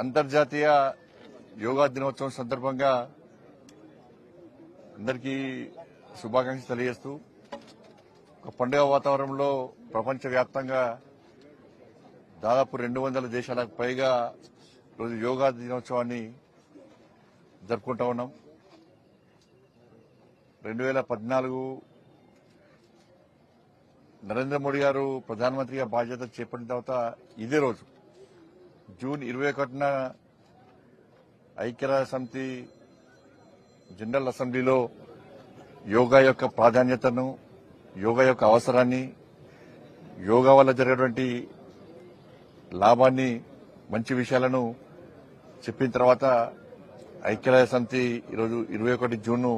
అంతర్జాతీయ యోగా దినోత్సవం సందర్భంగా అందరికీ శుభాకాంక్షలు తెలియజేస్తూ ఒక పండుగ వాతావరణంలో ప్రపంచవ్యాప్తంగా దాదాపు 200 దేశాలకు పైగా రోజు యోగా దినోత్సవాన్ని జరుపుకుంటా ఉన్నాం. 2014 నరేంద్ర మోడీ గారు ప్రధానమంత్రిగా బాధ్యత చేపట్టిన తర్వాత ఇదే రోజు జూన్ 21న ఐక్యరాజ్యసమితి జనరల్ అసెంబ్లీలో యోగా యొక్క ప్రాధాన్యతను, యోగా యొక్క అవసరాన్ని, యోగా వల్ల జరిగేటువంటి లాభాన్ని, మంచి విషయాలను చెప్పిన తర్వాత ఐక్యరాజ్యసమితి ఈరోజు 21 జూన్ను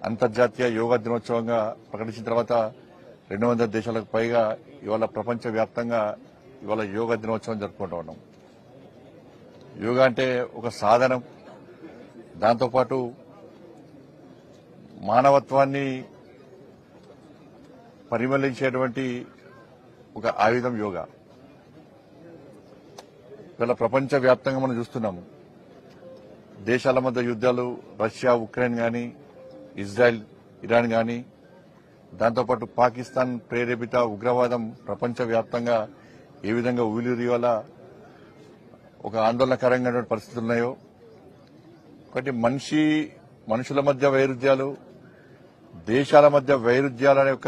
అంతర్జాతీయ యోగా దినోత్సవంగా ప్రకటించిన తర్వాత 200 దేశాలకు పైగా ఇవాళ ప్రపంచవ్యాప్తంగా ఇవాళ యోగా దినోత్సవం జరుపుకుంటూ ఉన్నాం. యోగా అంటే ఒక సాధనం, దాంతోపాటు మానవత్వాన్ని పరిమళించేటువంటి ఒక ఆయుధం యోగా. ఇవాళ ప్రపంచవ్యాప్తంగా మనం చూస్తున్నాము. దేశాల మధ్య యుద్ధాలు, రష్యా ఉక్రెయిన్ గాని, ఇజ్రాయెల్ ఇరాన్ గాని, దాంతోపాటు పాకిస్తాన్ ప్రేరేపిత ఉగ్రవాదం ప్రపంచవ్యాప్తంగా ఏ విధంగా ఊలిరివాల ఒక ఆందోళనకరంగా పరిస్థితులు ఉన్నాయో, ఒకటి మనుషుల మధ్య వైరుధ్యాలు, దేశాల మధ్య వైరుధ్యాల యొక్క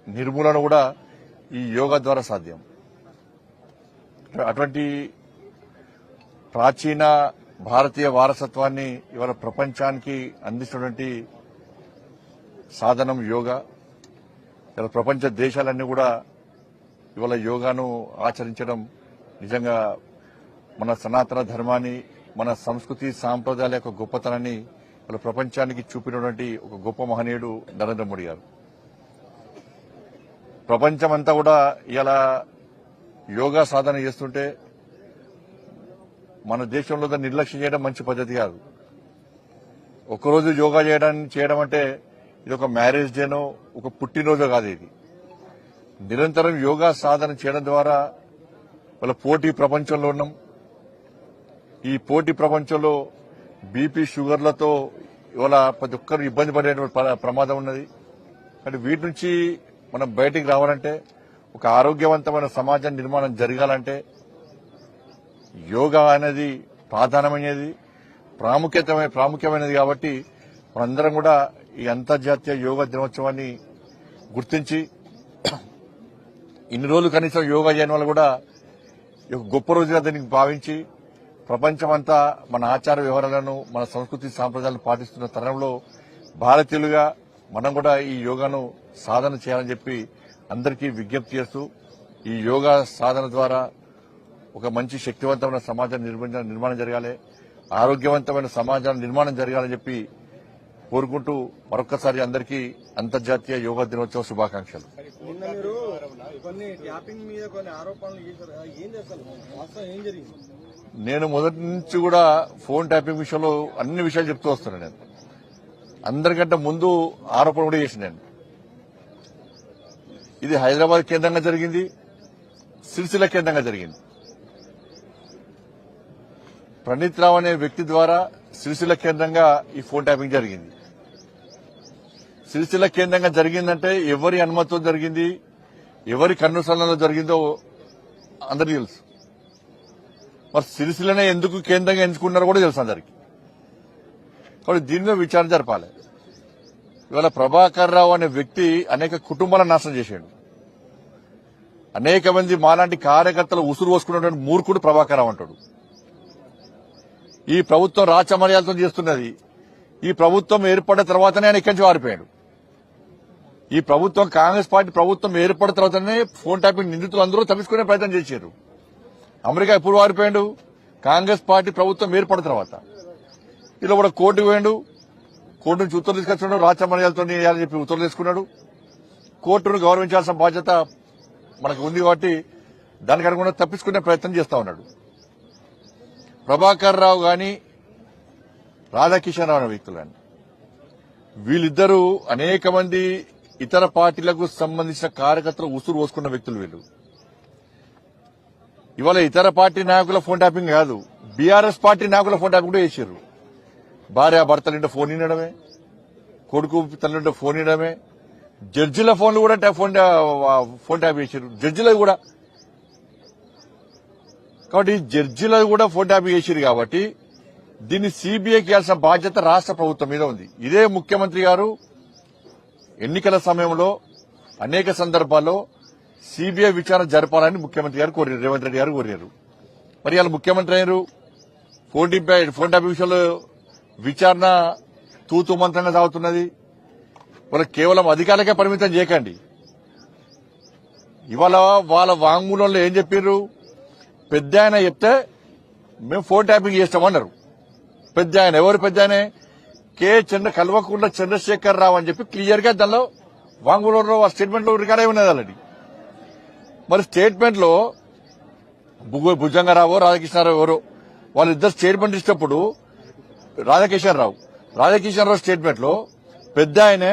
నిర్మూలన కూడా ఈ యోగా ద్వారా సాధ్యం. అటువంటి ప్రాచీన భారతీయ వారసత్వాన్ని ఇవాళ ప్రపంచానికి అందిస్తున్నటువంటి సాధనం యోగా. ఇవాళ ప్రపంచ దేశాలన్నీ కూడా ఇవాళ యోగాను ఆచరించడం నిజంగా మన సనాతన ధర్మాన్ని, మన సంస్కృతి సాంప్రదాయాల యొక్క గొప్పతనాన్ని ఇవాళ ప్రపంచానికి చూపినటువంటి ఒక గొప్ప మహనీయుడు నరేంద్ర మోడీ గారు. ప్రపంచమంతా కూడా ఇలా యోగా సాధన చేస్తుంటే మన దేశంలో దాన్ని నిర్లక్ష్యం చేయడం మంచి పద్ధతి కాదు. ఒకరోజు యోగా చేయడం అంటే ఇది ఒక మ్యారేజ్ డేనో, ఒక పుట్టినరోజో కాదు. ఇది నిరంతరం యోగా సాధన చేయడం ద్వారా వాళ్ళ పోటీ ప్రపంచంలో ఉన్నాం. ఈ పోటీ ప్రపంచంలో బీపీ, షుగర్లతో ఇవాళ ప్రతి ఒక్కరు ఇబ్బంది పడే ప్రమాదం ఉన్నది. అంటే వీటి నుంచి మనం బయటికి రావాలంటే, ఒక ఆరోగ్యవంతమైన సమాజం నిర్మాణం జరగాలంటే యోగా అనేది ప్రాధాన్యమైనది, ప్రాముఖ్యమైనది. కాబట్టి మనందరం కూడా ఈ అంతర్జాతీయ యోగా దినోత్సవాన్ని గుర్తించి ఇన్ని రోజులు కనీసం యోగా చేయడం వల్ల కూడా గొప్ప రోజుగా దీనికి భావించి ప్రపంచమంతా మన ఆచార వ్యవహారాలను, మన సంస్కృతి సాంప్రదాయాలను పాటిస్తున్న తరుణంలో భారతీయులుగా మనం కూడా ఈ యోగాను సాధన చేయాలని చెప్పి అందరికీ విజ్ఞప్తి చేస్తూ, ఈ యోగా సాధన ద్వారా ఒక మంచి శక్తివంతమైన సమాజం నిర్మాణం జరగాలి, ఆరోగ్యవంతమైన సమాజం నిర్మాణం జరగాలని చెప్పి కోరుకుంటూ మరొక్కసారి అందరికీ అంతర్జాతీయ యోగా దినోత్సవ శుభాకాంక్షలు. నేను మొదటి నుంచి కూడా ఫోన్ ట్యాపింగ్ విషయంలో అన్ని విషయాలు చెప్తూ వస్తున్నాను. నేను అందరికంటే ముందు ఆరోపణ కూడా చేసిన నేను. ఇది హైదరాబాద్ కేంద్రంగా జరిగింది, సిరిసిల్ల కేంద్రంగా జరిగింది. ప్రణీత్ రావు అనే వ్యక్తి ద్వారా సిరిసిల్ల కేంద్రంగా ఈ ఫోన్ ట్యాపింగ్ జరిగింది. సిరిసిల్ల కేంద్రంగా జరిగిందంటే ఎవరి అనుమతితో జరిగింది, ఎవరి కన్నుసరణలో జరిగిందో అందరికీ తెలుసు. మరి సిరిసిల్లనే ఎందుకు కేంద్రంగా ఎంచుకున్నారో కూడా తెలుసు అందరికి. కాబట్టి దీని మీద విచారణ జరపాలి. ఇవాళ ప్రభాకర్ రావు అనే వ్యక్తి అనేక కుటుంబాలను నాశనం చేశాడు. అనేక మంది మాలాంటి కార్యకర్తలు ఉసురు పోసుకున్నటువంటి మూర్ఖుడు ప్రభాకర్ రావు అంటాడు. ఈ ప్రభుత్వం రాచమర్యాదతో చేస్తున్నది. ఈ ప్రభుత్వం ఏర్పడిన తర్వాతనే ఆయన ఇక్కడి నుంచి వారిపోయాడు. ఈ ప్రభుత్వం, కాంగ్రెస్ పార్టీ ప్రభుత్వం ఏర్పడిన తర్వాతనే ఫోన్ ట్యాపింగ్ నిందితులు అందరూ తప్పించుకునే ప్రయత్నం చేశారు. అమెరికా ఎప్పుడు వారిపోయాడు? కాంగ్రెస్ పార్టీ ప్రభుత్వం ఏర్పడిన తర్వాత. ఇలా కూడా కోర్టుకు పోయాడు, కోర్టు నుంచి ఉత్తర్వులు తీసుకొచ్చున్నాడు, రాచమర్యాదతో చెప్పి ఉత్తర్వులు తీసుకున్నాడు. కోర్టును గౌరవించాల్సిన బాధ్యత మనకు ఉంది కాబట్టి దానికి అనుగుణంగా తప్పించుకునే ప్రయత్నం చేస్తా ఉన్నాడు. ప్రభాకర్ రావు గాని, రాధాకిషన్ రావు అనే వ్యక్తులు కానీ, వీళ్ళిద్దరూ అనేక మంది ఇతర పార్టీలకు సంబంధించిన కార్యకర్తలు ఉసురు పోసుకున్న వ్యక్తులు. వీళ్ళు ఇవాళ ఇతర పార్టీ నాయకుల ఫోన్ ట్యాపింగ్ కాదు, బీఆర్ఎస్ పార్టీ నాయకుల ఫోన్ ట్యాపింగ్ కూడా చేశారు. భార్య భర్తలుంటే ఫోన్ వినడమే, కొడుకు తల్లింటే ఫోన్ వినడమే, జడ్జిల ఫోన్లు కూడా ఫోన్ ట్యాప్ చేశారు. జడ్జిలకు కూడా, కాబట్టి జడ్జిలకు కూడా ఫోన్ ట్యాప్ చేశారు. కాబట్టి దీన్ని సీబీఐకి ఇవ్వాల్సిన బాధ్యత రాష్ట్ర ప్రభుత్వం మీద ఉంది. ఇదే ముఖ్యమంత్రి గారు ఎన్నికల సమయంలో అనేక సందర్భాల్లో సీబీఐ విచారణ జరపాలని ముఖ్యమంత్రి గారు కోరారు, రేవంత్ రెడ్డి గారు కోరారు. మరి వాళ్ళు ముఖ్యమంత్రి అయ్యారు, ఫోన్ ట్యాప్ విషయంలో విచారణ తూతూ మంత్రంగా సాగుతున్నది. వాళ్ళు కేవలం అధికారులకే పరిమితం చేయకండి. ఇవాళ వాళ్ళ వాంగ్మూలంలో ఏం చెప్పారు, పెద్ద ఆయన చెప్తే మేము ఫోన్ ట్యాపింగ్ చేస్తామన్నారు. పెద్ద ఆయన ఎవరు? పెద్ద ఆయన కల్వకుంట్ల చంద్రశేఖర్ రావు అని చెప్పి క్లియర్ గా దానిలో వాంగ్మూలంలో స్టేట్మెంట్ లో రికార్డ్ అయి ఉన్నది ఆల్రెడీ. మరి స్టేట్మెంట్ లో భుజంగరావు రాధాకృష్ణారావు ఎవరో వాళ్ళిద్దరు స్టేట్మెంట్ ఇచ్చినప్పుడు రాధాకిషన్ రావు స్టేట్మెంట్ లో పెద్ద ఆయనే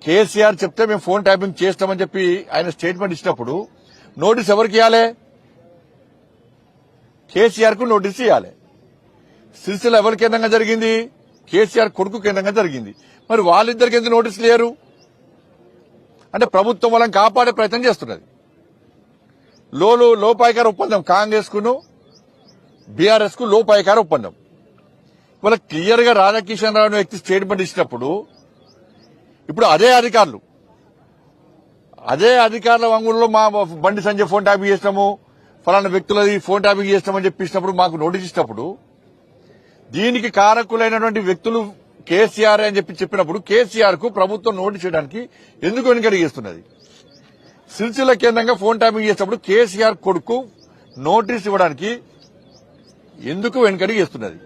కేసీఆర్ చెప్తే మేము ఫోన్ ట్యాపింగ్ చేస్తామని చెప్పి ఆయన స్టేట్మెంట్ ఇచ్చినప్పుడు నోటీస్ ఎవరికి ఇవ్వాలి? కేసీఆర్ కు నోటీస్ ఇవ్వాలి. సిరిసిల్ల ఎవరి కేంద్రంగా జరిగింది? కేసీఆర్ కొడుకు కేంద్రంగా జరిగింది. మరి వాళ్ళిద్దరికి ఎందుకు నోటీసులు లేరు? అంటే ప్రభుత్వం వాళ్ళని కాపాడే ప్రయత్నం చేస్తున్నది. లోపాయికార ఒప్పందం, కాంగ్రెస్ కును బీఆర్ఎస్ కు లోపాయికార ఒప్పందం. ఇవాళ క్లియర్ గా రాధాకిషన్ రావు వ్యక్తి స్టేట్మెంట్ ఇచ్చినప్పుడు ఇప్పుడు అదే అధికారుల వంగుల్లో మా బండి సంజయ్ ఫోన్ ట్యాపింగ్ చేసినాము, ఫలానా వ్యక్తులది ఫోన్ ట్యాపింగ్ చేసినామని చెప్పినప్పుడు మాకు నోటీస్ ఇచ్చినప్పుడు దీనికి కారకులైనటువంటి వ్యక్తులు కేసీఆర్ అని చెప్పినప్పుడు కేసీఆర్ కు ప్రభుత్వం నోటీస్ చేయడానికి ఎందుకు వెనుకడుగు చేస్తున్నది? సిరిసిల్ల కేంద్రంగా ఫోన్ ట్యాపింగ్ చేసినప్పుడు కేసీఆర్ కొడుకు నోటీస్ ఇవ్వడానికి ఎందుకు వెనుకడుగు చేస్తున్నది?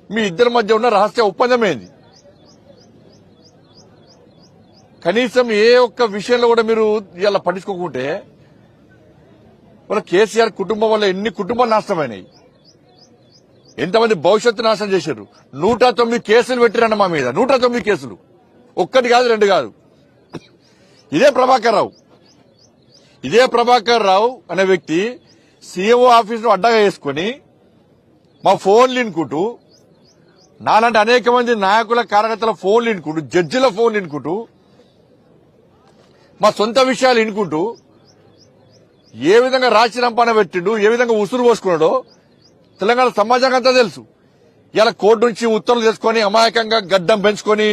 మీ ఇద్దరి మధ్య ఉన్న రహస్య ఒప్పందం ఏంది? కనీసం ఏ ఒక్క విషయంలో కూడా మీరు ఇలా పట్టించుకోకుంటే వాళ్ళ కేసీఆర్ కుటుంబం వల్ల ఎన్ని కుటుంబాలు నాశనమైనాయి, ఎంతమంది భవిష్యత్తు నాశనం చేశారు. 109 కేసులు పెట్టిరన్న మా మీద, 109 కేసులు, ఒక్కటి కాదు రెండు కాదు. ఇదే ప్రభాకర్ రావు అనే వ్యక్తి సీఎంఓ ఆఫీస్ ను అడ్డగా వేసుకుని మా ఫోన్లు వినుకుంటూ, నాలాంటి అనేక మంది నాయకుల కార్యకర్తల ఫోన్లు వినుకుంటూ, జడ్జిల ఫోన్లు వినుకుంటూ, మా సొంత విషయాలు వినుకుంటూ ఏ విధంగా రాచిరంపాన పెట్టిండు, ఏ విధంగా ఉసురు పోసుకున్నాడో తెలంగాణ సమాజానికి అంతా తెలుసు. ఇలా కోర్టు నుంచి ఉత్తర్వులు చేసుకుని అమాయకంగా గడ్డం పెంచుకొని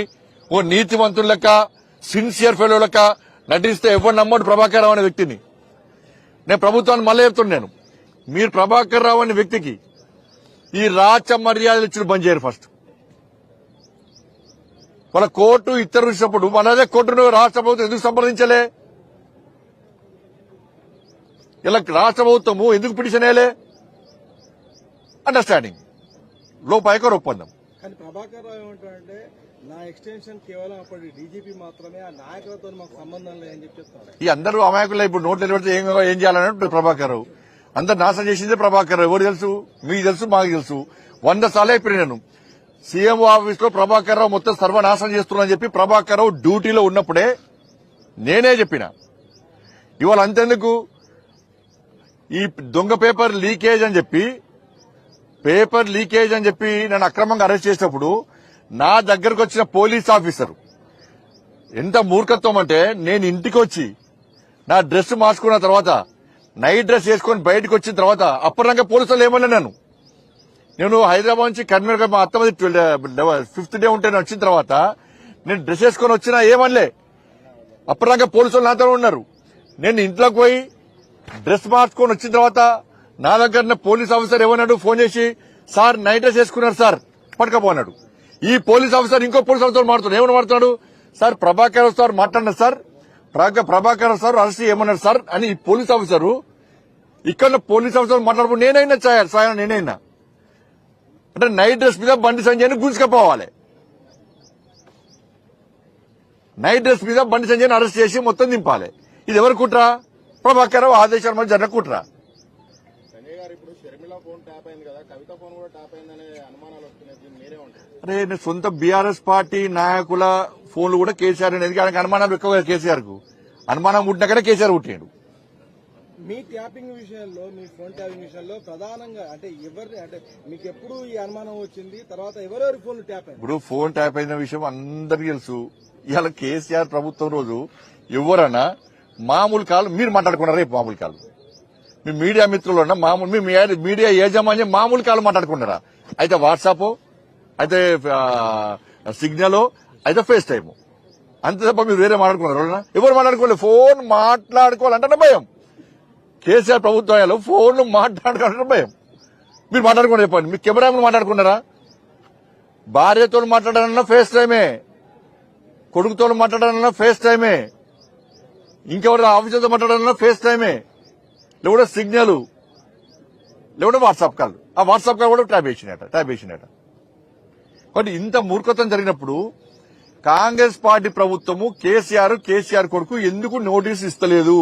ఓ నీతివంతుల లెక్క, సిన్సియర్ ఫెలో లెక్క నటిస్తే ఎవరు నమ్మడు ప్రభాకర్ రావు అనే వ్యక్తిని. నేను ప్రభుత్వాన్ని మళ్ళీ చెప్తున్నాను, మీరు ప్రభాకర్ రావు అనే వ్యక్తికి ఈ రాచ మర్యాదలు ఇచ్చిన బంద్ చేయరు. ఫస్ట్ వాళ్ళ కోర్టు ఇతరులు ఇచ్చినప్పుడు మనదే కోర్టును రాష్ట్ర ప్రభుత్వం ఎందుకు సంప్రదించలే? ఇలా రాష్ట్ర ప్రభుత్వము ఎందుకు పిటిషన్ వేయలే? అండర్స్టాండింగ్, లోపాయికార ఒప్పందం. కానీ ప్రభాకర్ రావు ఏమంటారంటే నా ఎక్స్టెన్షన్ కేవలం అప్పటి డీజీపీ మాత్రమే, ఆ నాయకులతో మాకు సంబంధం లేదని చెప్పి చెప్తారు. ఈ అందరూ అమాయకులు ఇప్పుడు నోట్లు నిలబడితే ఏం చేయాలన్నట్టు ప్రభాకర్ రావు. అందరు నాశనం చేసిందే ప్రభాకర్ రావు. ఎవరు తెలుసు? మీకు తెలుసు, మాకు తెలుసు. 100 సార్లు అయిపోయి నేను సీఎంఓ ఆఫీస్ లో ప్రభాకర్ రావు మొత్తం సర్వనాశనం చేస్తున్నా చెప్పి ప్రభాకర్ రావు డ్యూటీలో ఉన్నప్పుడే నేనే చెప్పిన. ఇవాళ అంతెందుకు, ఈ దొంగ పేపర్ లీకేజ్ అని చెప్పి నన్ను అక్రమంగా అరెస్ట్ చేసినప్పుడు నా దగ్గరకు వచ్చిన పోలీస్ ఆఫీసర్ ఎంత మూర్ఖత్వం అంటే, నేను ఇంటికి వచ్చి నా డ్రెస్ మార్చుకున్న తర్వాత నైట్ డ్రెస్ వేసుకుని బయటకు వచ్చిన తర్వాత అప్పటిదాకా పోలీసులు ఏమన్నా నేను హైదరాబాద్ నుంచి కన్వీనర్ మా అత్తమది 5th డే ఉంటే వచ్చిన తర్వాత నేను డ్రెస్ వేసుకొని వచ్చినా ఏమనలే. అప్పటిదాకా పోలీసులు నాతో ఉన్నారు. నేను ఇంట్లోకి పోయి డ్రెస్ మార్చుకొని వచ్చిన తర్వాత నా దగ్గర పోలీస్ ఆఫీసర్ ఏమన్నాడు, ఫోన్ చేసి సార్ నైట్ డ్రెస్ వేసుకున్నారు సార్ పట్టుకపోన్నాడు. ఈ పోలీస్ ఆఫీసర్ ఇంకో పోలీస్ ఆఫీసర్ మాట్లాడుతున్నాడు. ఏమని మాట్లాడు? సార్ ప్రభాకర్ సార్ మాట్లాడినారు సార్, ప్రభాకర్ సార్ అరెస్ట్ ఏమన్నారు సార్ అని ఈ పోలీస్ ఆఫీసరు ఇక్కడ పోలీస్ ఆఫీసర్ మాట్లాడుతూ నేనైనా సాయం నేనైనా అంటే నైట్ డ్రెస్ మీద బండి సంజయ్ని గుంజుకపోవాలి. నైట్ డ్రెస్ మీద బండి సంజయ్ని అరెస్ట్ చేసి మొత్తం దింపాలి. ఇది ఎవరు కుట్ర? ప్రభాకర్ రావు ఆదేశాల మధ్య జరిగిన కుట్ర. అరే నేను సొంత బీఆర్ఎస్ పార్టీ నాయకుల ఫోన్లు కూడా కేసీఆర్ అనేది ఆయనకు అనుమానాలు ఎక్కువ. కేసీఆర్ కు అనుమానం పుట్టినాకనే కేసీఆర్ పుట్టాడు. మీ ట్యాపింగ్ విషయంలో, మీ ఫోన్ ట్యాపింగ్ విషయంలో ప్రధానంగా అంటే ఎవరిని అంటే మీకు ఎప్పుడు ఈ అనుమానం వచ్చింది, తర్వాత ఎవరెవరి ఫోన్లు ట్యాప్ అయ్యాయి? ఇప్పుడు ఫోన్ ట్యాప్ అయిన విషయం అందరికీ తెలుసు. ఇవాళ కేసీఆర్ ప్రభుత్వం రోజు ఎవరన్నా మామూలు కాల్ మీరు మాట్లాడుకున్నారా? రేపు మామూలు కాల్ మీ మీడియా మిత్రులు ఉన్న మామూలు మీ మీడియా యాజమాన్యం మామూలు కాల్ మాట్లాడుకున్నారా? అయితే వాట్సాప్, అయితే సిగ్నల్, అయితే ఫేస్ టైమ్, అంతే తప్ప మీరు వేరే మాట్లాడుకున్నారు? ఎవరు మాట్లాడుకోలేదు. ఫోన్ మాట్లాడుకోవాలంటే భయం. కేసీఆర్ ప్రభుత్వాలు ఫోన్ మాట్లాడుకోవాలంటే భయం. మీరు మాట్లాడుకుని చెప్పండి, మీ కెమెరా మాట్లాడుకున్నారా? భార్యతో మాట్లాడాలన్నా ఫేస్ టైమే, కొడుకుతో మాట్లాడాలన్నా ఫేస్ టైమే, ఇంకెవరైనా ఆఫీసర్తో మాట్లాడాలన్నా ఫేస్ టైమే, లేకుంటే సిగ్నల్, లేకుంటే వాట్సాప్ కాల్. ఆ వాట్సాప్ కాల్ కూడా ట్యాప్ చేసినట. కాబట్టి ఇంత మూర్ఖత్వం జరిగినప్పుడు కాంగ్రెస్ పార్టీ ప్రభుత్వము కేసీఆర్ కొడుకు ఎందుకు నోటీస్ ఇస్తలేదు?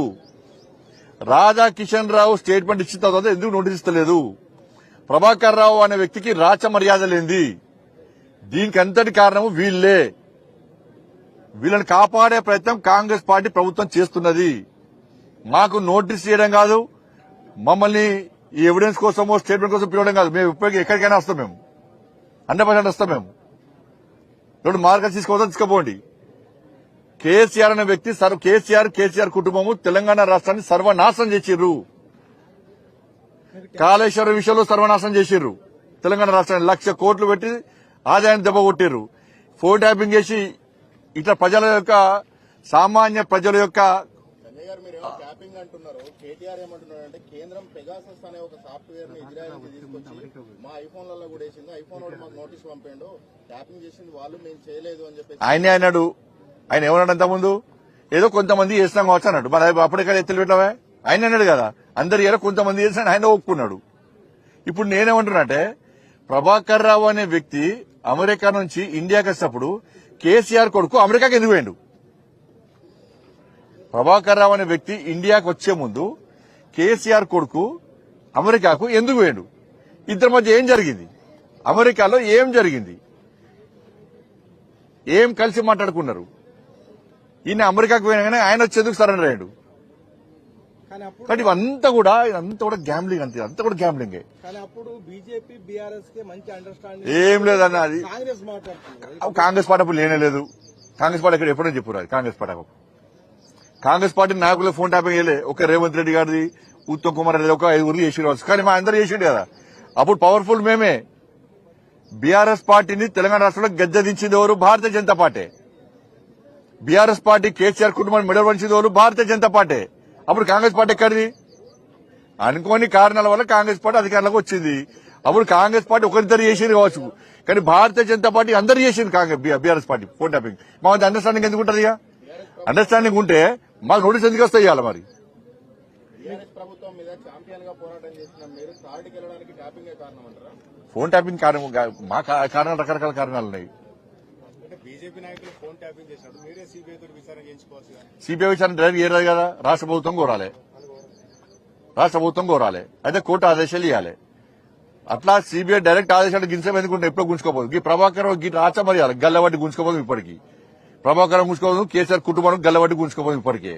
రాజా కిషన్ రావు స్టేట్మెంట్ ఇచ్చిన తర్వాత ఎందుకు నోటీస్ ఇస్తలేదు? ప్రభాకర్ రావు అనే వ్యక్తికి రాచ మర్యాద లేంది. దీనికి అంతటి కారణము వీళ్లే. వీళ్ళని కాపాడే ప్రయత్నం కాంగ్రెస్ పార్టీ ప్రభుత్వం చేస్తున్నది. మాకు నోటీస్ చేయడం కాదు, మమ్మల్ని ఈ ఎవిడెన్స్ కోసమో స్టేట్మెంట్ కోసం పిలవడం కాదు. మేము ఇప్పటికీ ఎక్కడికైనా వస్తాం, మేము 100% వస్తాం. మేము రెండు మార్గం తీసుకుపోండి. కేసీఆర్ అనే వ్యక్తి కేసీఆర్ కుటుంబము తెలంగాణ రాష్ట్రాన్ని సర్వనాశనం చేసిర్రు. కాళేశ్వరం విషయంలో సర్వనాశనం చేసిర్రు. తెలంగాణ రాష్ట్రాన్ని 1,00,000 కోట్లు పెట్టి ఆదాయాన్ని దెబ్బ కొట్టిర్రు. ఫోన్ ట్యాపింగ్ చేసి ఇట్లా ప్రజల యొక్క సామాన్య ప్రజల యొక్క సంజయ్ గారు మీరు ట్యాపింగ్ అంటున్నారు. కేటీఆర్ ఏమంటున్నారు అంటే కేంద్రం పెగాసస్ అనే ఒక సాఫ్ట్వేర్ ని ఇజ్రాయెల్ కి తీసుకొచ్చి మా ఐఫోన్లలో కూడా వేసింది. ఐఫోన్ వాడు మాకు నోటీస్ పంపాడు, ట్యాపింగ్ చేసింది వాళ్ళు, మేము చేయలేదు అని చెప్పేసి ఆయనే అన్నాడు. ఆయన ఏమన్నాడు అంతకుముందు? ఏదో కొంతమంది చేసినాం కావచ్చు అన్నాడు. మరి అప్పటికే ఎత్తులు పెట్టావే? ఆయన అన్నాడు కదా, అందరు ఏదో కొంతమంది చేసిన ఆయన ఒప్పుకున్నాడు. ఇప్పుడు నేనేమంటున్నానంటే ప్రభాకర్ రావు అనే వ్యక్తి అమెరికా నుంచి ఇండియాకి వచ్చినప్పుడు కేసీఆర్ కొడుకు అమెరికాకి ఎందుకు పోయిండు? ప్రభాకర్ రావు అనే వ్యక్తి ఇండియాకి వచ్చే ముందు కేసీఆర్ కొడుకు అమెరికాకు ఎందుకు పోయిండు? ఇద్దరి మధ్య ఏం జరిగింది? అమెరికాలో ఏం జరిగింది? ఏం కలిసి మాట్లాడుకున్నారు? ఈయన అమెరికాకు పోయినా ఆయన వచ్చేందుకు సరెండర్ అయ్యాడు. కానీ ఇదంతా కూడా గ్యాంబ్లింగ్, అంతా కూడా గ్యాంబ్లింగే. బీజేపీ బీఆర్ఎస్ కి మంచి అండర్స్టాండింగ్ ఏం లేదన్న. అది కాంగ్రెస్ మాట్లాడుతుంది. కాంగ్రెస్ పార్టీ అప్పుడు లేనే లేదు. కాంగ్రెస్ పార్టీ ఇక్కడ ఎప్పుడో చెప్పారు. అది కాంగ్రెస్ పార్టీ నాయకులు ఫోన్ ట్యాపింగ్ చేయలే. ఒక రేవంత్ రెడ్డి గారిది, ఉత్తమ్ కుమార్ రెడ్డి ఒక 5 చేసి, కానీ మా అందరూ చేసిండు కదా. అప్పుడు పవర్ఫుల్ మేమే. బీఆర్ఎస్ పార్టీని తెలంగాణ రాష్ట్రంలో గద్దెదించింది ఎవరు? Bharatiya Janata party. BRS party KCR కుటుంబాన్ని మెడల్ వంచింది ఎవరు? భారతీయ జనతా పార్టీ. అప్పుడు కాంగ్రెస్ పార్టీ ఎక్కడిది? అనుకోని కారణాల వల్ల కాంగ్రెస్ పార్టీ అధికారంలోకి వచ్చింది. అప్పుడు కాంగ్రెస్ పార్టీ ఒకరిద్దరు చేసింది కావచ్చు, కానీ భారతీయ జనతా పార్టీ అందరూ చేసింది. BRS party phone tapping. మా అండర్స్టాండింగ్ ఎందుకు ఉంటుంది? అండర్స్టాండింగ్ ఉంటే మాకు నోటీస్ ఎందుకు వస్తాయి? ఇవ్వాలి మరి టీఆర్ఎస్ ప్రభుత్వం మీద ఛాంపియన్ గా పోరాటం చేసిన మీరు థర్డ్కి వెళ్ళడానికి ట్యాపింగ్ కారణం అంటారా? ఫోన్ ట్యాపింగ్ కారణం మా కారణాలు రకరకాల కారణాలు ఉన్నాయి. బీజేపీ నాయకులు ఫోన్ ట్యాపింగ్ చేసినప్పుడు మీరే సిబిఐ తోటి విచారణ చేయించుకోవచ్చు. సిబిఐ విచారణ డైరెక్ట్ చేయలేదు కదా. రాష్ట్ర ప్రభుత్వం కోరాలి. అయితే కోర్టు ఆదేశాలు ఇవ్వాలి. అట్లా సిబిఐ డైరెక్ట్ ఆదేశాలు గింజం ఎందుకుంటే ఎప్పుడో గుంజుకోపోదు. ఈ ప్రభాకర్ గీత ఆచమర్యాలి గల్లబట్టి గుంజుకోపోదు. ఇప్పటికీ ప్రభాకరం గుంజుకోదు, కేసీఆర్ కుటుంబం గల్లబట్టి గుంజుకోపోదు. ఇప్పటికే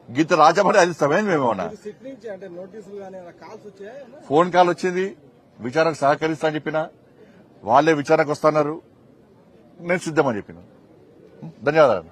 గీత రాజమర్యాద అది ఇస్తామేంది? మేమేమన్నా ఫోన్ కాల్ వచ్చింది, విచారణకు సహకరిస్తా అని చెప్పినా, వాళ్ళే విచారణకు వస్తున్నారు, నేను సిద్ధమని చెప్పిన. ధన్యవాదాలు.